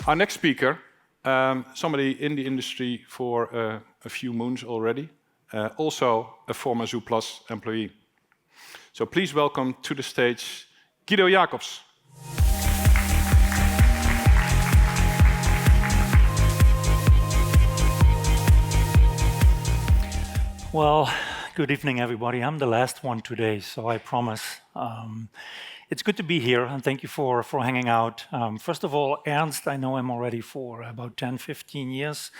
Our next speaker, somebody in the industry for a few moons already, also a former Zooplus employee. So please welcome to the stage Guido Jacobs. Well, good evening, everybody. I'm the last one today, so I promise. It's good to be here, and thank you for hanging out. First of all, Ernst, I know him already for about 10, 15 years.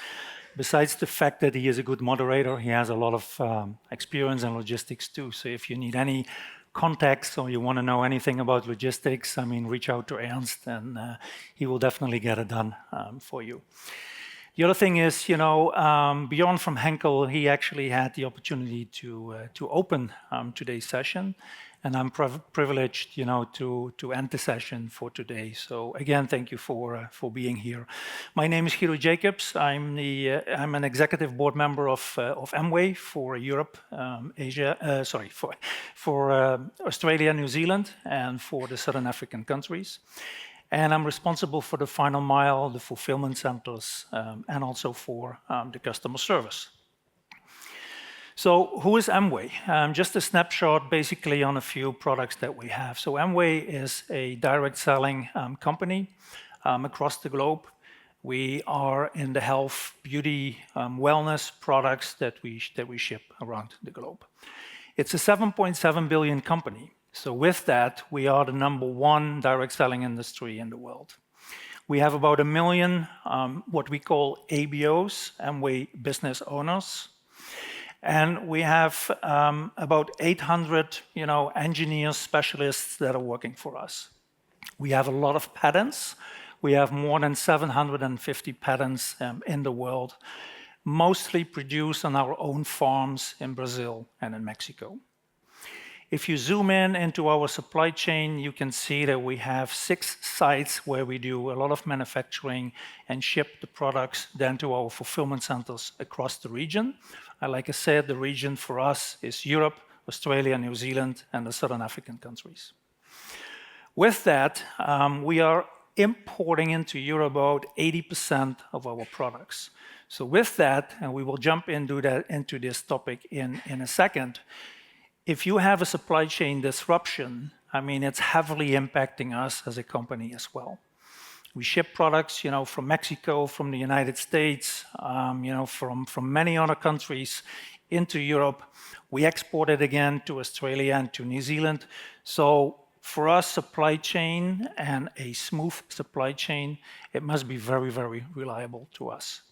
Besides the fact that he is a good moderator, he has a lot of experience in logistics too. So if you need any context or you want to know anything about logistics, I mean, reach out to Ernst, and he will definitely get it done for you. The other thing is, you know, Bjorn from Henkel, he actually had the opportunity to open today's session, and I'm privileged, you know, to end the session for today. So again, thank you for being here. My name is Guido Jacobs. I'm an executive board member of Amway for Europe, for Australia, New Zealand, and for the Southern African countries. And I'm responsible for the final mile, the fulfillment centers, and also for the customer service. So who is Amway? Just a snapshot basically on a few products that we have. So Amway is a direct selling company across the globe. We are in the health, beauty, wellness products that we ship around the globe. It's a 7.7 billion company. So with that, we are the #1 direct selling industry in the world. We have about 1 million, what we call ABOs, Amway business owners. And we have about 800, you know, engineers, specialists that are working for us. We have a lot of patents. We have more than 750 patents in the world, mostly produced on our own farms in Brazil and in Mexico. If you zoom in into our supply chain, you can see that we have 6 sites where we do a lot of manufacturing and ship the products then to our fulfillment centers across the region. Like I said, the region for us is Europe, Australia, New Zealand, and the Southern African countries. With that, we are importing into Europe about 80% of our products. So with that, and we will jump into this topic in a second, if you have a supply chain disruption, I mean, it's heavily impacting us as a company as well. We ship products, you know, from Mexico, from the United States, you know, from many other countries into Europe. We export it again to Australia and to New Zealand. So for us, supply chain and a smooth supply chain, it must be very, very reliable to us.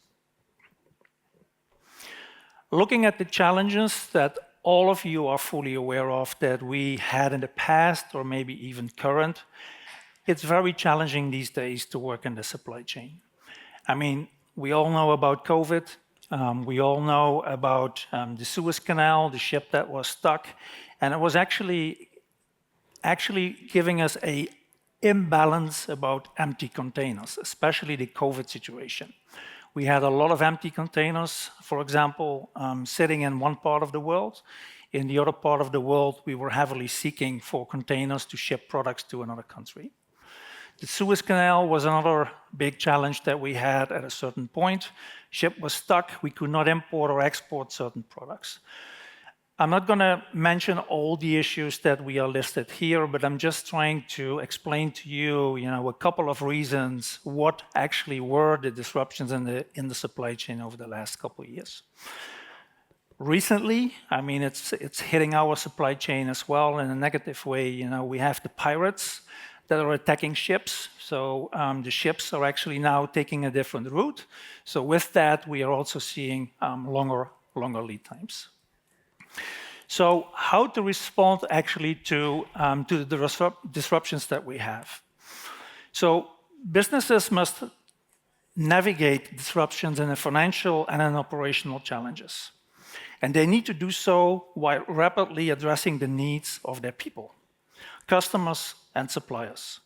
Looking at the challenges that all of you are fully aware of that we had in the past or maybe even current, it's very challenging these days to work in the supply chain. I mean, we all know about COVID. We all know about the Suez Canal, the ship that was stuck. And it was actually giving us an imbalance about empty containers, especially the COVID situation. We had a lot of empty containers, for example, sitting in one part of the world. In the other part of the world, we were heavily seeking for containers to ship products to another country. The Suez Canal was another big challenge that we had at a certain point. Ship was stuck. We could not import or export certain products. I'm not going to mention all the issues that we are listed here, but I'm just trying to explain to you, you know, a couple of reasons what actually were the disruptions in the supply chain over the last couple of years. Recently, I mean, it's hitting our supply chain as well in a negative way. You know, we have the pirates that are attacking ships. So the ships are actually now taking a different route. So with that, we are also seeing longer lead times. So how to respond actually to the disruptions that we have? So businesses must navigate disruptions in the financial and in operational challenges. And they need to do so while rapidly addressing the needs of their people, customers and suppliers.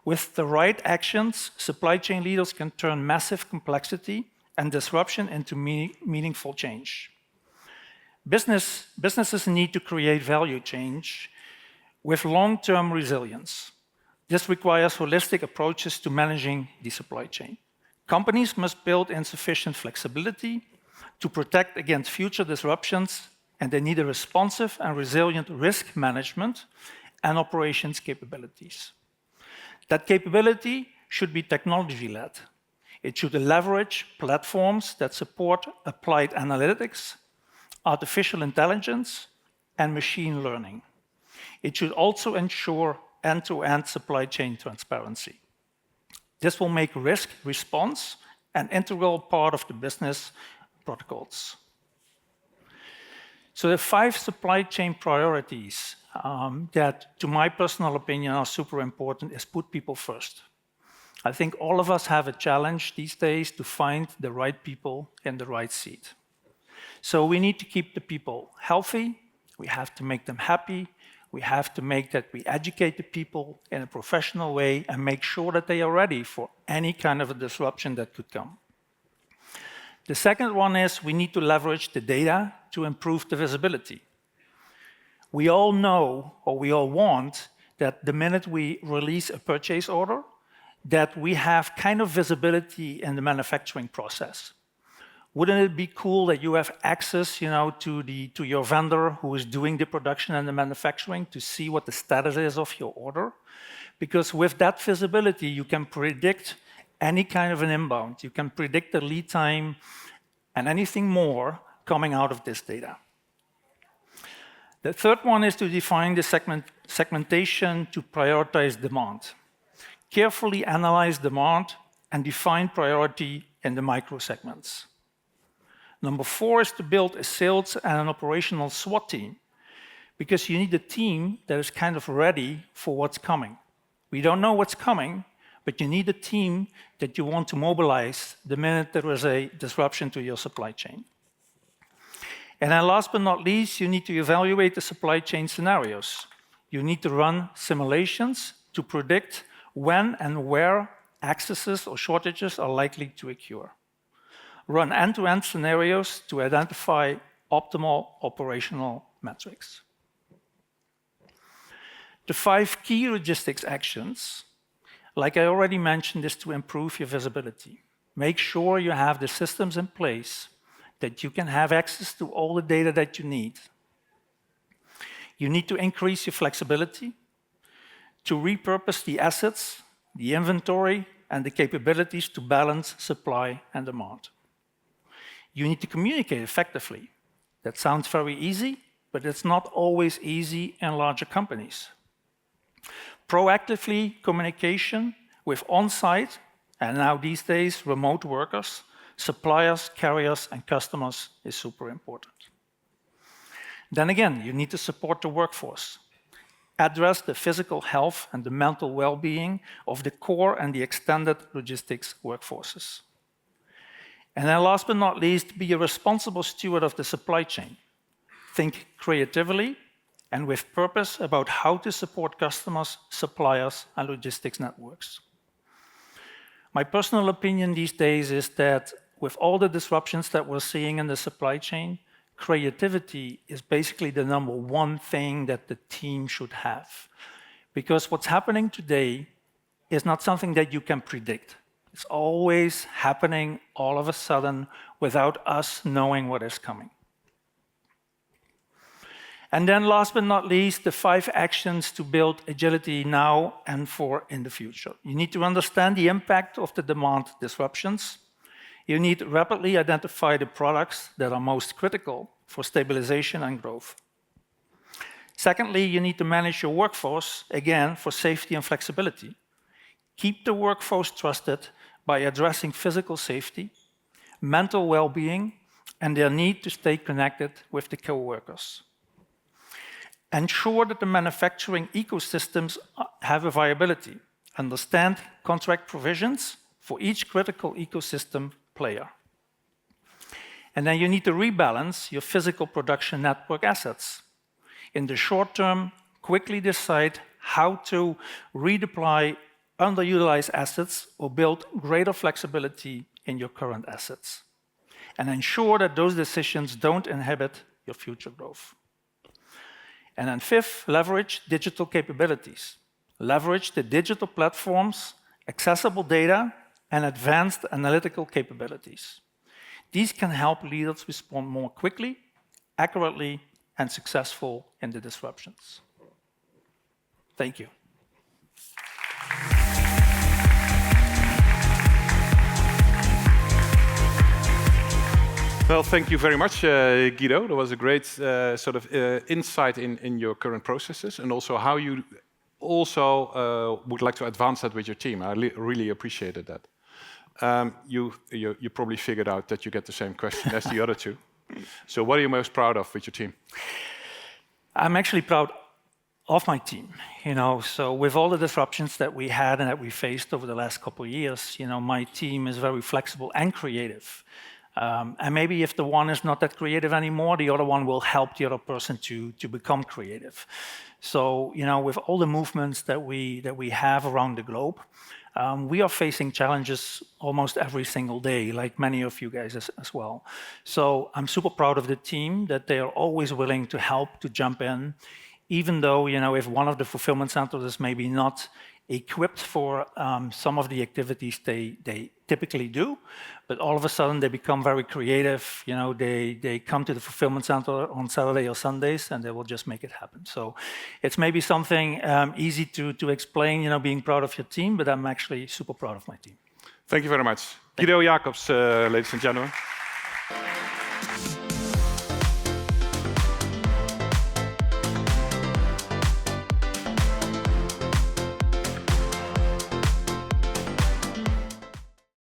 With the right actions, supply chain leaders can turn massive complexity and disruption into meaningful change. Businesses need to create value change with long-term resilience. This requires holistic approaches to managing the supply chain. Companies must build in sufficient flexibility to protect against future disruptions, and they need a responsive and resilient risk management and operations capabilities. That capability should be technology-led. It should leverage platforms that support applied analytics, artificial intelligence, and machine learning. It should also ensure end-to-end supply chain transparency. This will make risk response an integral part of the business protocols. So the 5 supply chain priorities that, to my personal opinion, are super important is put people first. I think all of us have a challenge these days to find the right people in the right seat. So we need to keep the people healthy, we have to make them happy, we have to make that we educate the people in a professional way and make sure that they are ready for any kind of a disruption that could come. The second one is we need to leverage the data to improve the visibility. We all know, or we all want, that the minute we release a purchase order, that we have kind of visibility in the manufacturing process. Wouldn't it be cool that you have access, to your vendor who is doing the production and the manufacturing to see what the status is of your order? Because with that visibility, you can predict any kind of an inbound. You can predict the lead time and anything more coming out of this data. The third one is to define the segmentation to prioritize demand. Carefully analyze demand and define priority in the micro segments. Number 4 is to build a sales and an operational SWAT team, because you need a team that is kind of ready for what's coming. We don't know what's coming, but you need a team that you want to mobilize the minute there is a disruption to your supply chain. And then last but not least, you need to evaluate the supply chain scenarios. You need to run simulations to predict when and where excesses or shortages are likely to occur. Run end-to-end scenarios to identify optimal operational metrics. The 5 key logistics actions, like I already mentioned, is to improve your visibility. Make sure you have the systems in place that you can have access to all the data that you need. You need to increase your flexibility to repurpose the assets, the inventory, and the capabilities to balance supply and demand. You need to communicate effectively. That sounds very easy, but it's not always easy in larger companies. Proactively communication with on-site, and now these days, remote workers, suppliers, carriers, and customers is super important. Then again, you need to support the workforce. Address the physical health and the mental well-being of the core and the extended logistics workforces. And then last but not least, be a responsible steward of the supply chain. Think creatively and with purpose about how to support customers, suppliers, and logistics networks. My personal opinion these days is that with all the disruptions that we're seeing in the supply chain, creativity is basically the number 1 thing that the team should have. Because what's happening today is not something that you can predict. It's always happening all of a sudden without us knowing what is coming. And then last but not least, the 5 actions to build agility now and for in the future. You need to understand the impact of the demand disruptions. You need to rapidly identify the products that are most critical for stabilization and growth. Secondly, you need to manage your workforce, again, for safety and flexibility. Keep the workforce trusted by addressing physical safety, mental well-being, and their need to stay connected with the co-workers. Ensure that the manufacturing ecosystems have a viability. Understand contract provisions for each critical ecosystem player. And then you need to rebalance your physical production network assets. In the short term, quickly decide how to redeploy underutilized assets or build greater flexibility in your current assets. And ensure that those decisions don't inhibit your future growth. And then 5th, leverage digital capabilities. Leverage the digital platforms, accessible data, and advanced analytical capabilities. These can help leaders respond more quickly, accurately, and successful in the disruptions. Thank you. Well, thank you very much, Guido. That was a great sort of insight in your current processes and also how you also would like to advance that with your team. I really appreciated that. You probably figured out that you get the same question as the other two. So what are you most proud of with your team? I'm actually proud of my team. So with all the disruptions that we had and that we faced over the last couple of years, my team is very flexible and creative. And maybe if the one is not that creative anymore, the other one will help the other person to become creative. So, with all the movements that we have around the globe, we are facing challenges almost every single day, like many of you guys as well. So I'm super proud of the team that they are always willing to help, to jump in, even though, if one of the fulfillment centers is maybe not equipped for some of the activities they typically do, but all of a sudden they become very creative. They come to the fulfillment center on Saturday or Sundays and they will just make it happen. So it's maybe something easy to explain, being proud of your team, but I'm actually super proud of my team. Thank you very much. Guido Jacobs, ladies and gentlemen.